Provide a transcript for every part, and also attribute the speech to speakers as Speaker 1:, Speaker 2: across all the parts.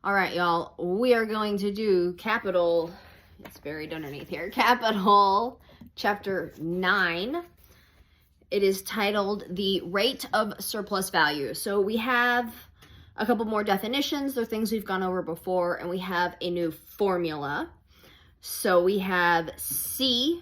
Speaker 1: All right, y'all, we are going to do capital, it's buried underneath here, capital chapter 9. It is titled the rate of surplus value. So we have a couple more definitions. They're things we've gone over before, and we have a new formula. So we have C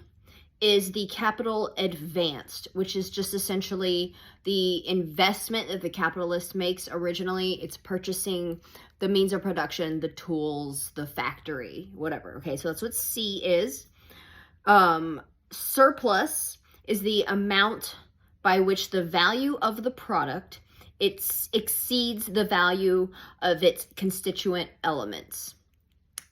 Speaker 1: is the capital advanced, which is just essentially the investment that the capitalist makes originally. It's purchasing the means of production, the tools, the factory, whatever. Okay, so that's what C is. Surplus is the amount by which the value of the product exceeds the value of its constituent elements.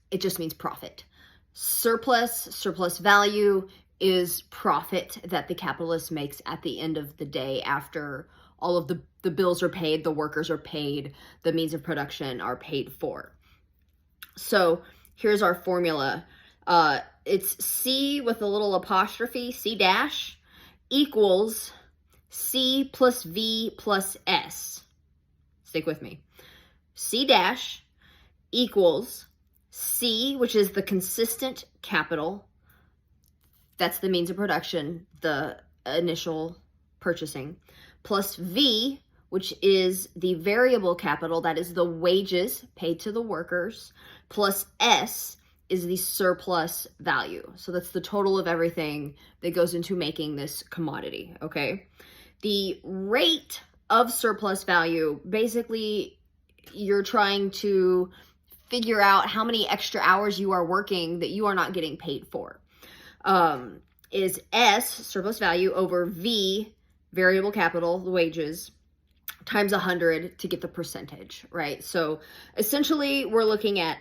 Speaker 1: It just means profit. Surplus value is profit that the capitalist makes at the end of the day after all of the bills are paid, the workers are paid, the means of production are paid for. So here's our formula. It's C with a little apostrophe, C dash, equals C plus V plus S. Stick with me. C dash equals C, which is the consistent capital. That's the means of production, the initial purchasing, plus V, which is the variable capital, that is the wages paid to the workers, plus S is the surplus value. So that's the total of everything that goes into making this commodity, okay? The rate of surplus value, basically you're trying to figure out how many extra hours you are working that you are not getting paid for. Is S, surplus value, over V, variable capital, the wages, times 100 to get the percentage, right? So essentially we're looking at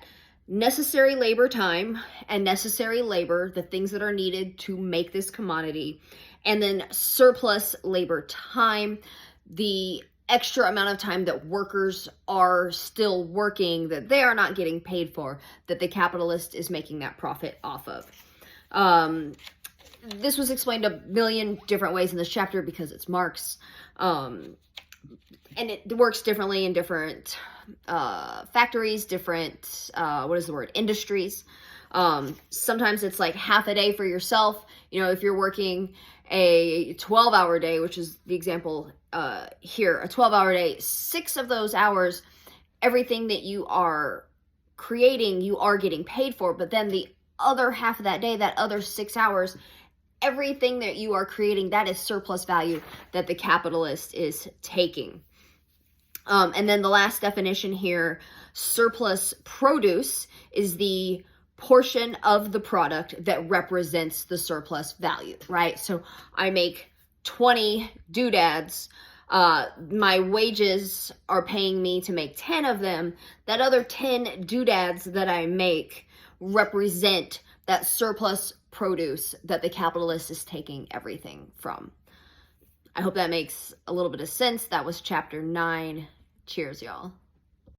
Speaker 1: necessary labor time and necessary labor, the things that are needed to make this commodity, and then surplus labor time, the extra amount of time that workers are still working that they are not getting paid for, that the capitalist is making that profit off of. This was explained a million different ways in this chapter because it's Marx. And it works differently in different factories, different, industries. Sometimes it's like half a day for yourself. You know, if you're working a 12-hour day, which is the example here, a 12-hour day, 6 of those hours, everything that you are creating, you are getting paid for. But then the other half of that day, that other 6 hours, everything that you are creating, that is surplus value that the capitalist is taking. And then the last definition here, surplus produce is the portion of the product that represents the surplus value, right? So I make 20 doodads. My wages are paying me to make 10 of them. That other 10 doodads that I make represent that surplus produce that the capitalist is taking everything from. I hope that makes a little bit of sense. That was chapter 9. Cheers, y'all.